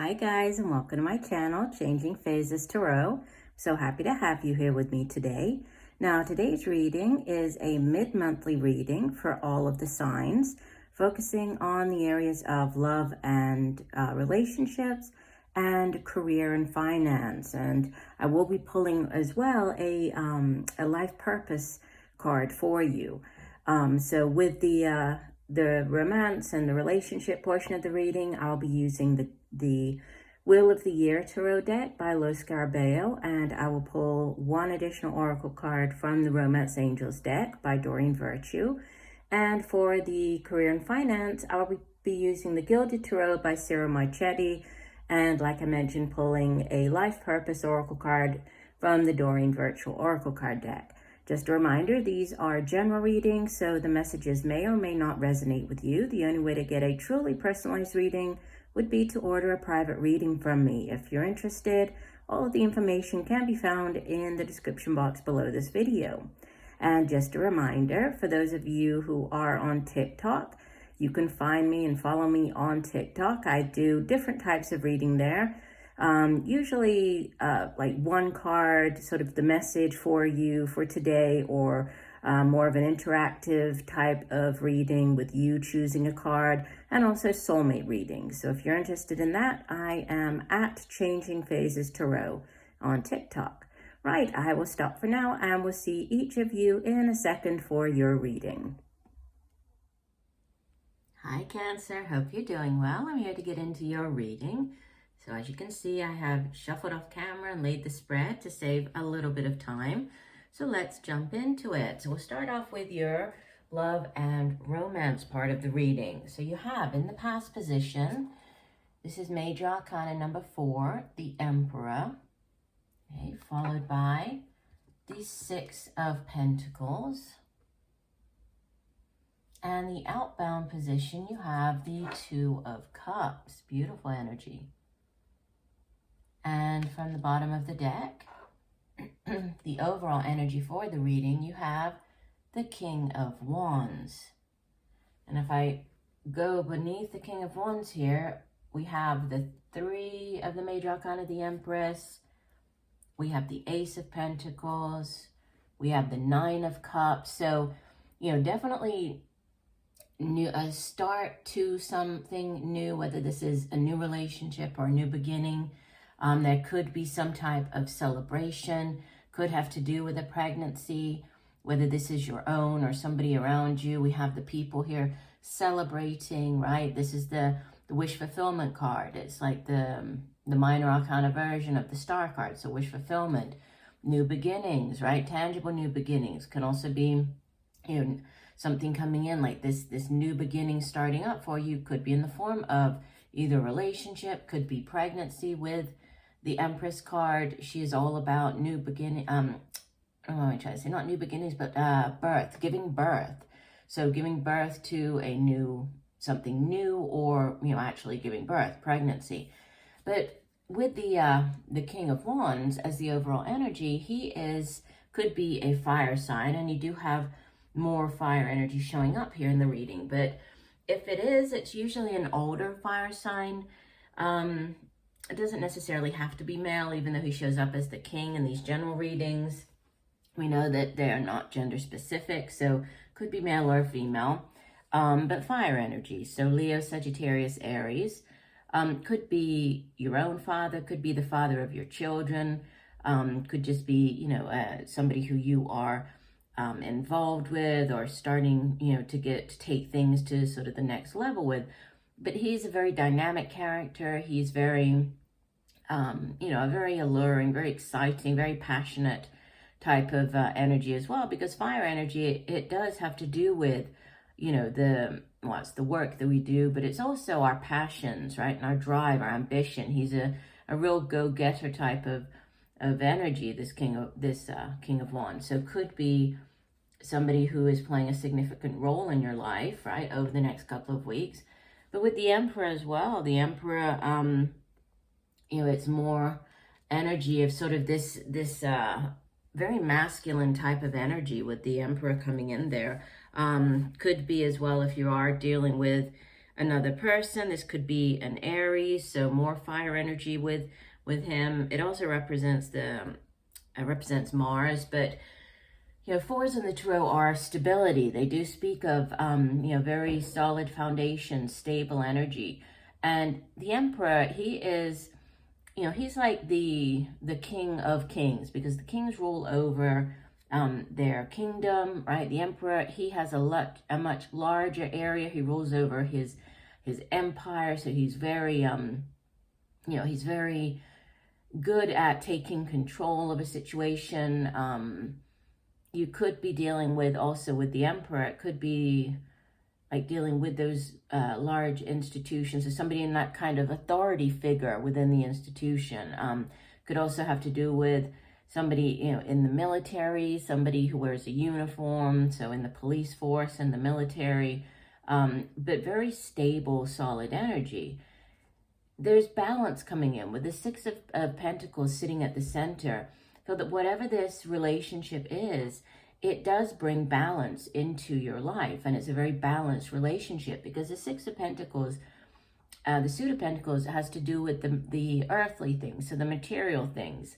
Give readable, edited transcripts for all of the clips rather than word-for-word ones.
Hi guys, and welcome to my channel, Changing Phases Tarot. So happy to have you here with me today. Now today's reading is a mid-monthly reading for all of the signs, focusing on the areas of love and relationships and career and finance. And I will be pulling as well a life purpose card for you. So with the romance and the relationship portion of the reading, I'll be using the Wheel of the Year Tarot deck by Los Scarabeo, and I will pull one additional oracle card from the Romance Angels deck by Doreen Virtue. And for the career and finance, I'll be using the Gilded Tarot by Ciro Marchetti, and like I mentioned, pulling a life purpose oracle card from the Doreen Virtual Oracle card deck. Just a reminder, these are general readings, so the messages may or may not resonate with you. The only way to get a truly personalized reading would be to order a private reading from me. If you're interested, all of the information can be found in the description box below this video. And just a reminder, for those of you who are on TikTok, you can find me and follow me on TikTok. I do different types of reading there. Usually like one card, sort of the message for you for today, or more of an interactive type of reading with you choosing a card, and also soulmate readings. So if you're interested in that, I am at Changing Phases Tarot on TikTok. Right, I will stop for now, and we'll see each of you in a second for your reading. Hi Cancer, hope you're doing well. I'm here to get into your reading. So as you can see, I have shuffled off camera and laid the spread to save a little bit of time. So let's jump into it. So we'll start off with your love and romance part of the reading. So you have in the past position, this is Major Arcana number 4, the Emperor, okay, followed by the 6 of Pentacles. And the outbound position, you have the 2 of Cups, beautiful energy. And from the bottom of the deck, the overall energy for the reading, you have the King of Wands. And if I go beneath the King of Wands here, we have the 3 of the Major Arcana, the Empress. We have the Ace of Pentacles. We have the 9 of Cups. So, you know, definitely a start to something new, whether this is a new relationship or a new beginning. There could be some type of celebration, could have to do with a pregnancy, whether this is your own or somebody around you. We have the people here celebrating, right? This is the wish fulfillment card. It's like the minor arcana version of the star card. So wish fulfillment, new beginnings, right? Tangible new beginnings. Can also be, you know, something coming in like this new beginning starting up for you. Could be in the form of either relationship, could be pregnancy. With the Empress card, she is all about new beginning. I try to say not new beginnings, but birth, giving birth. So giving birth to a new, something new, or, you know, actually giving birth, pregnancy. But with the King of Wands as the overall energy, he could be a fire sign, and you do have more fire energy showing up here in the reading. But if it is, it's usually an older fire sign. It doesn't necessarily have to be male, even though he shows up as the king in these general readings. We know that they are not gender specific, so could be male or female. But fire energy, so Leo, Sagittarius, Aries. Could be your own father, could be the father of your children, could just be, you know, somebody who you are involved with, or starting, you know, to take things to sort of the next level with. But he's a very dynamic character. He's very, you know, very alluring, very exciting, very passionate type of energy as well. Because fire energy, it does have to do with, you know, it's the work that we do, but it's also our passions, right? And our drive, our ambition. He's a real go-getter type of energy, this King of Wands. So could be somebody who is playing a significant role in your life, right, over the next couple of weeks. But with the Emperor as well, the Emperor, you know, it's more energy of sort of this very masculine type of energy with the Emperor coming in there. Could be as well if you are dealing with another person. This could be an Aries, so more fire energy with him. It also represents represents Mars, but you know, fours in the tarot are stability. They do speak of you know, very solid foundation, stable energy. And the Emperor, he is, you know, he's like the king of kings, because the kings rule over their kingdom, right? The Emperor, he has a much larger area. He rules over his empire, so he's very you know, he's very good at taking control of a situation. You could be dealing with, also with the Emperor, it could be like dealing with those large institutions, or somebody in that kind of authority figure within the institution. Could also have to do with somebody, you know, in the military, somebody who wears a uniform, so in the police force and the military, but very stable, solid energy. There's balance coming in with the Six of Pentacles sitting at the center, so that whatever this relationship is, it does bring balance into your life, and it's a very balanced relationship, because the Six of Pentacles, the Suit of Pentacles, has to do with the earthly things, so the material things,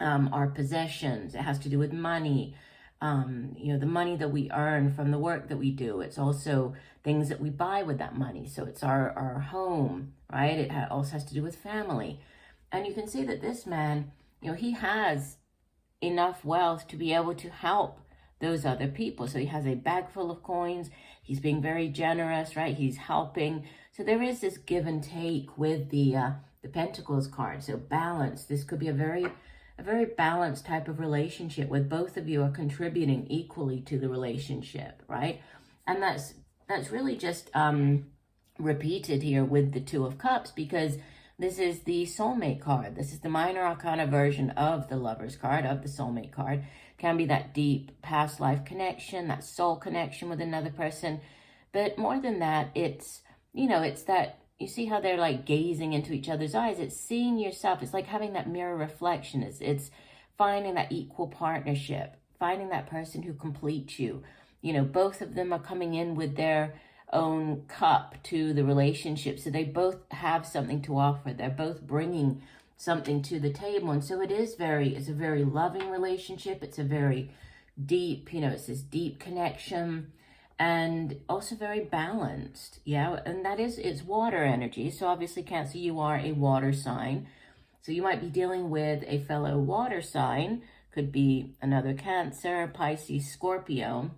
our possessions. It has to do with money, you know, the money that we earn from the work that we do. It's also things that we buy with that money, so it's our home, right? It also has to do with family. And you can see that this man, you know, he has enough wealth to be able to help those other people. So he has a bag full of coins. He's being very generous, right? He's helping. So there is this give and take with the Pentacles card. So balance. This could be a very balanced type of relationship, where both of you are contributing equally to the relationship, right? And that's really just repeated here with the Two of Cups, because this is the soulmate card. This is the minor arcana version of the Lover's card, of the soulmate card. Can be that deep past life connection, that soul connection with another person. But more than that, it's, you know, it's that, you see how they're like gazing into each other's eyes. It's seeing yourself. It's like having that mirror reflection. It's finding that equal partnership, finding that person who completes you. You know, both of them are coming in with their own cup to the relationship, so they both have something to offer. They're both bringing something to the table, and so it's a very loving relationship. It's a very deep, you know, it's this deep connection, and also very balanced. Yeah, and it's water energy. So obviously, Cancer, you are a water sign, so you might be dealing with a fellow water sign. Could be another Cancer, Pisces, Scorpio.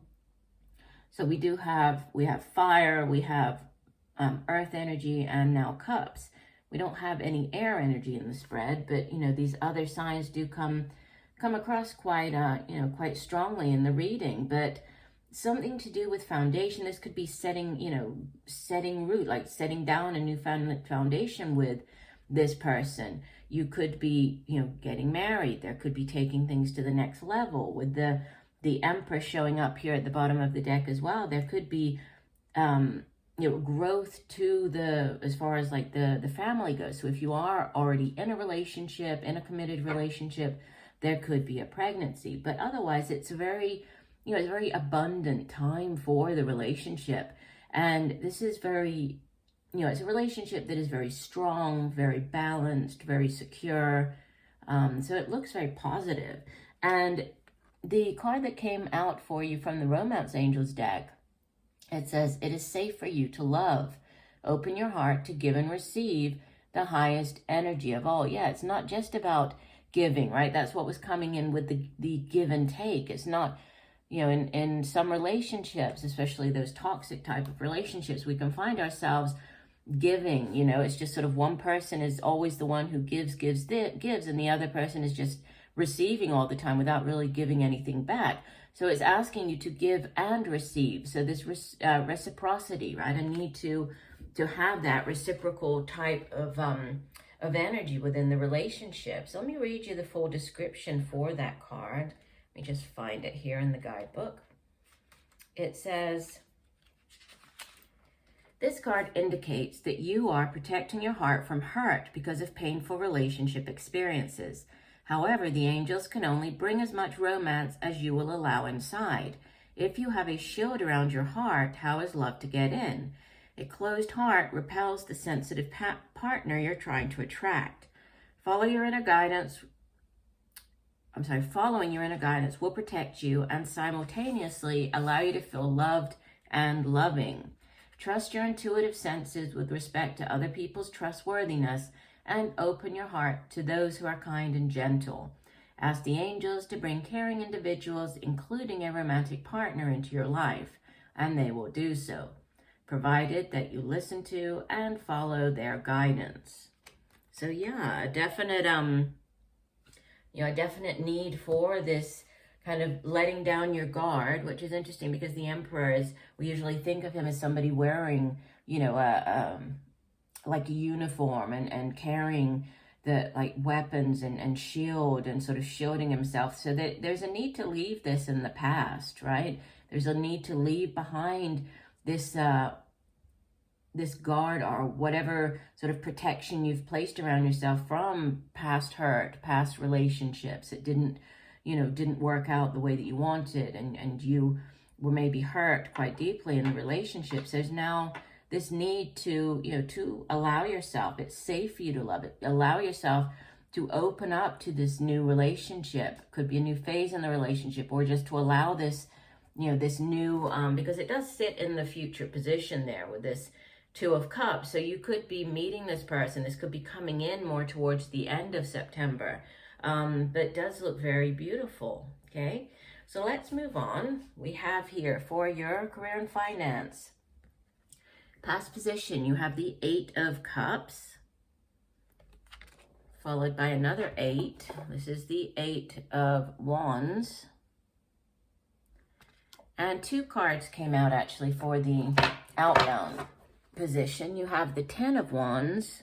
So we have fire, we have earth energy, and now cups. We don't have any air energy in the spread, but, you know, these other signs do come across quite, you know, quite strongly in the reading. But something to do with foundation. This could be setting root, like setting down a new foundation with this person. You could be, you know, getting married. There could be taking things to the next level with the Empress showing up here at the bottom of the deck as well. There could be, you know, growth to as far as like the family goes. So if you are already in a relationship, in a committed relationship, there could be a pregnancy. But otherwise, it's a very, you know, it's a very abundant time for the relationship. And this is very, you know, it's a relationship that is very strong, very balanced, very secure. So it looks very positive. And the card that came out for you from the Romance Angels deck, it says, it is safe for you to love. Open your heart to give and receive the highest energy of all. Yeah, it's not just about giving, right? That's what was coming in with the give and take. It's not, you know, in some relationships, especially those toxic type of relationships, we can find ourselves giving, you know, it's just sort of one person is always the one who gives, and the other person is just receiving all the time without really giving anything back. So it's asking you to give and receive. So this reciprocity, right? I need to have that reciprocal type of energy within the relationship. So let me read you the full description for that card. Let me just find it here in the guidebook. It says, this card indicates that you are protecting your heart from hurt because of painful relationship experiences. However, the angels can only bring as much romance as you will allow inside. If you have a shield around your heart, how is love to get in? A closed heart repels the sensitive partner you're trying to attract. Following your inner guidance will protect you and simultaneously allow you to feel loved and loving. Trust your intuitive senses with respect to other people's trustworthiness and open your heart to those who are kind and gentle. Ask the angels to bring caring individuals, including a romantic partner, into your life, and they will do so, provided that you listen to and follow their guidance. So yeah, a definite need for this kind of letting down your guard, which is interesting because the Emperor we usually think of him as somebody wearing, like a uniform and carrying the like weapons and shield and sort of shielding himself. So that there's a need to leave this in the past, right? There's a need to leave behind this this guard or whatever sort of protection you've placed around yourself from past hurt, past relationships. It didn't work out the way that you wanted, and you were maybe hurt quite deeply in the relationships. There's now this need to, to allow yourself, it's safe for you to love it, allow yourself to open up to this new relationship. Could be a new phase in the relationship, or just to allow this, this new, because it does sit in the future position there with this Two of Cups. So you could be meeting this person. This could be coming in more towards the end of September. But it does look very beautiful, okay? So let's move on. We have here for your career and finance. Past position, you have the 8 of Cups, followed by another 8. This is the 8 of Wands. And 2 cards came out actually for the outbound position. You have the 10 of Wands,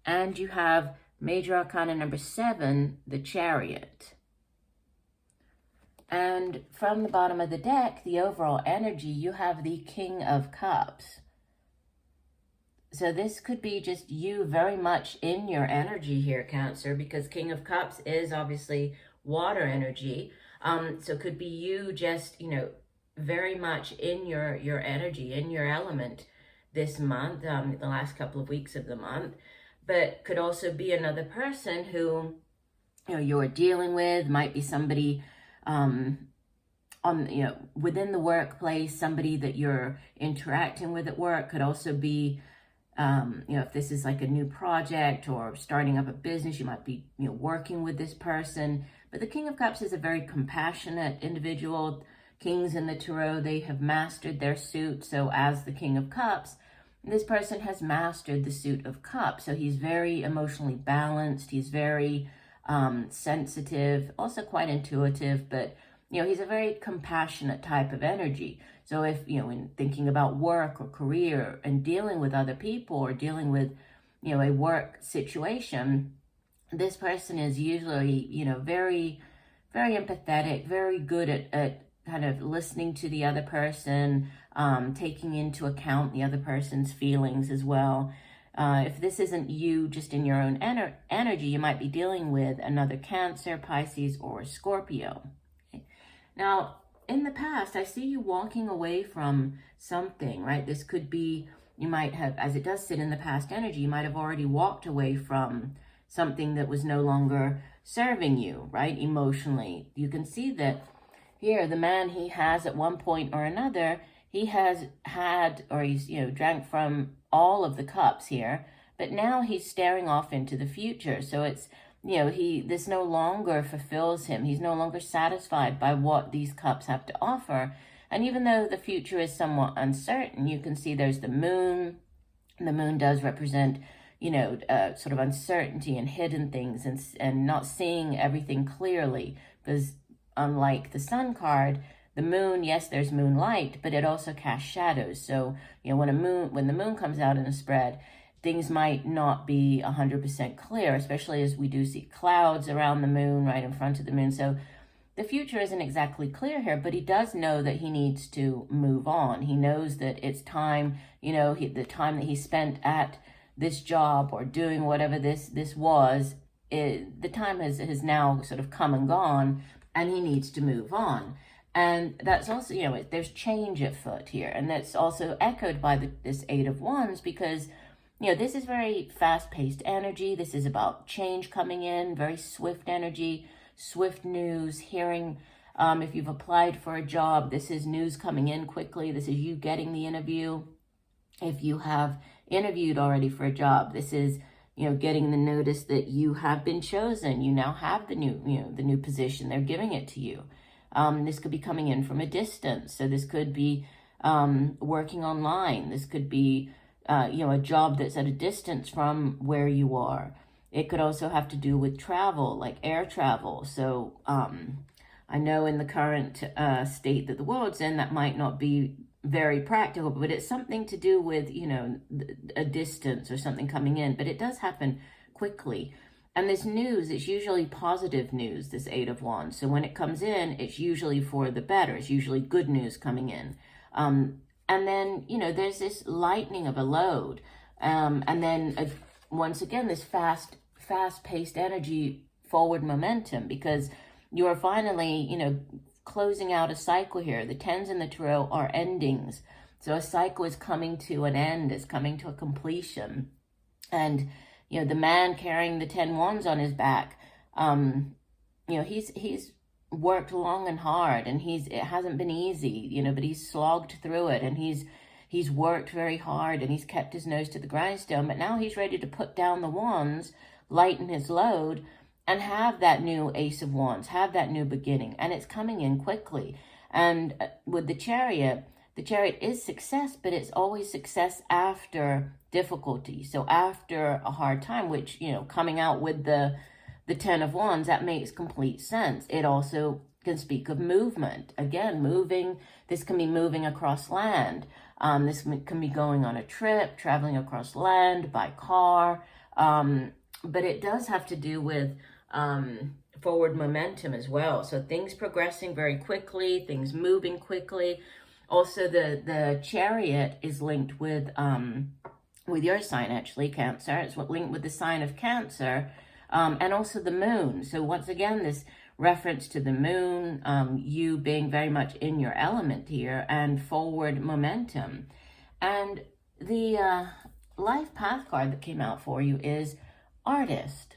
and you have Major Arcana number 7, the Chariot. And from the bottom of the deck, the overall energy, you have the King of Cups. So this could be just you very much in your energy here, Cancer, because King of Cups is obviously water energy. So it could be you just, very much in your energy, in your element this month, the last couple of weeks of the month. But could also be another person who, you're dealing with, might be somebody within the workplace, somebody that you're interacting with at work. Could also be, if this is like a new project or starting up a business, you might be, working with this person. But the King of Cups is a very compassionate individual. Kings in the Tarot, they have mastered their suit. So as the King of Cups, this person has mastered the suit of Cups. So he's very emotionally balanced. He's very sensitive, also quite intuitive, but, he's a very compassionate type of energy. So if, in thinking about work or career and dealing with other people or dealing with, a work situation, this person is usually, very, very empathetic, very good at kind of listening to the other person, taking into account the other person's feelings as well. If this isn't you just in your own energy, you might be dealing with another Cancer, Pisces, or Scorpio. Okay. Now, in the past, I see you walking away from something, right? This could be, you might have, as it does sit in the past energy, you might have already walked away from something that was no longer serving you, right? Emotionally. You can see that here, the man, he has at one point or another, he has had, or he's, drank from all of the cups here, but now he's staring off into the future. So it's, this no longer fulfills him. He's no longer satisfied by what these cups have to offer. And even though the future is somewhat uncertain, you can see there's the moon. The moon does represent, sort of uncertainty and hidden things and not seeing everything clearly, because unlike the Sun card, the moon, yes, there's moonlight, but it also casts shadows. So, when the moon comes out in a spread, things might not be 100% clear, especially as we do see clouds around the moon, right in front of the moon. So the future isn't exactly clear here, but he does know that he needs to move on. He knows that it's time, the time that he spent at this job or doing whatever this was, the time has now sort of come and gone, and he needs to move on. And that's also, you know, there's change afoot here. And that's also echoed by this Eight of Wands, because, you know, this is very fast-paced energy. This is about change coming in, very swift energy, swift news, hearing, if you've applied for a job, this is news coming in quickly. This is you getting the interview. If you have interviewed already for a job, this is, you know, getting the notice that you have been chosen. You now have the new, you know, the new position. They're giving it to you. This could be coming in from a distance. So this could be working online. This could be, you know, a job that's at a distance from where you are. It could also have to do with travel, like air travel. So I know in the current state that the world's in, that might not be very practical, but it's something to do with, you know, a distance or something coming in. But it does happen quickly. And this news, it's usually positive news, this Eight of Wands. So when it comes in, it's usually for the better. It's usually good news coming in. And then, you know, there's this lightening of a load. And then, once again, this fast-paced energy, forward momentum, because you're finally, you know, closing out a cycle here. The tens in the tarot are endings. So a cycle is coming to an end, is coming to a completion. And you know, the man carrying the 10 wands on his back, you know, he's worked long and hard, and it hasn't been easy, you know, but he's slogged through it, and he's worked very hard, and he's kept his nose to the grindstone, but now he's ready to put down the wands, lighten his load, and have that new Ace of Wands, have that new beginning, and it's coming in quickly. And with the Chariot is success, but it's always success after difficulty. So after a hard time, which, you know, coming out with the 10 of Wands, that makes complete sense. It also can speak of movement. Again, moving, this can be moving across land. This can be going on a trip, traveling across land by car. But it does have to do with forward momentum as well. So things progressing very quickly, things moving quickly. Also, the Chariot is linked with your sign, actually, Cancer. It's linked with the sign of Cancer, and also the moon. So once again, this reference to the moon, you being very much in your element here, and forward momentum. And the life path card that came out for you is Artist.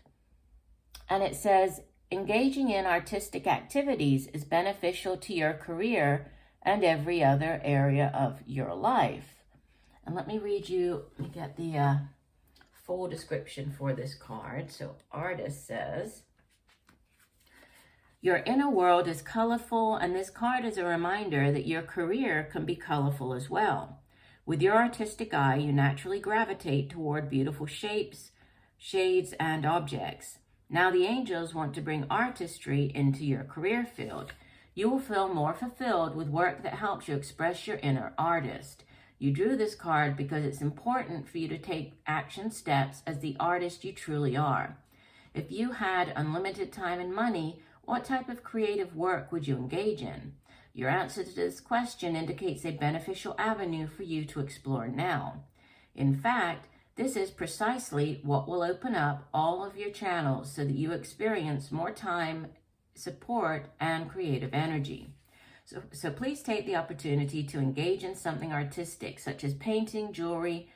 And it says, engaging in artistic activities is beneficial to your career and every other area of your life. And let me get the full description for this card. So Artist says, your inner world is colorful, and this card is a reminder that your career can be colorful as well. With your artistic eye, you naturally gravitate toward beautiful shapes, shades, and objects. Now the angels want to bring artistry into your career field. You will feel more fulfilled with work that helps you express your inner artist. You drew this card because it's important for you to take action steps as the artist you truly are. If you had unlimited time and money, what type of creative work would you engage in? Your answer to this question indicates a beneficial avenue for you to explore now. In fact, this is precisely what will open up all of your channels so that you experience more time, support, and creative energy. So please take the opportunity to engage in something artistic, such as painting, jewelry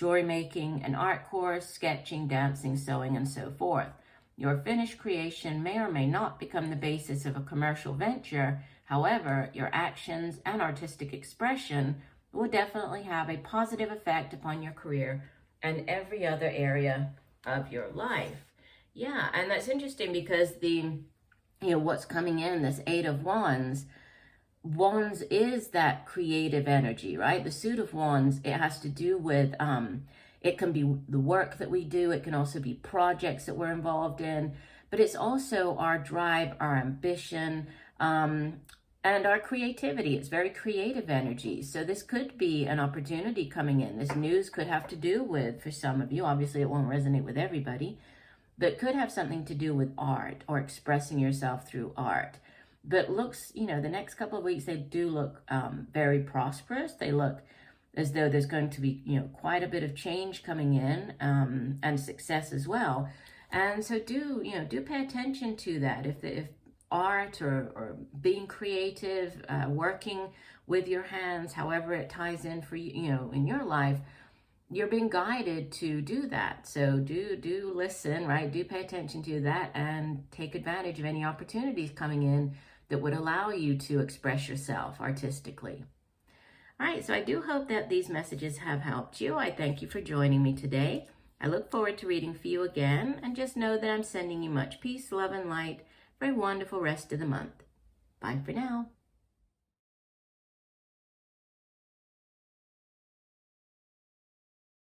making, an art course, sketching, dancing, sewing, and so forth. Your finished creation may or may not become the basis of a commercial venture. However, your actions and artistic expression will definitely have a positive effect upon your career and every other area of your life. Yeah, and that's interesting because what's coming in, this Eight of Wands is that creative energy, right? The Suit of Wands, it has to do with, it can be the work that we do. It can also be projects that we're involved in, but it's also our drive, our ambition, and our creativity. It's very creative energy. So this could be an opportunity coming in. This news could have to do with, for some of you, obviously it won't resonate with everybody, but could have something to do with art or expressing yourself through art. But looks, the next couple of weeks, they do look very prosperous. They look as though there's going to be, quite a bit of change coming in, and success as well. And so do pay attention to that. art or being creative, working with your hands, however it ties in for you, in your life, you're being guided to do that. So do listen, right? Do pay attention to that and take advantage of any opportunities coming in that would allow you to express yourself artistically. All right, so I do hope that these messages have helped you. I thank you for joining me today. I look forward to reading for you again, and just know that I'm sending you much peace, love, and light for a wonderful rest of the month. Bye for now.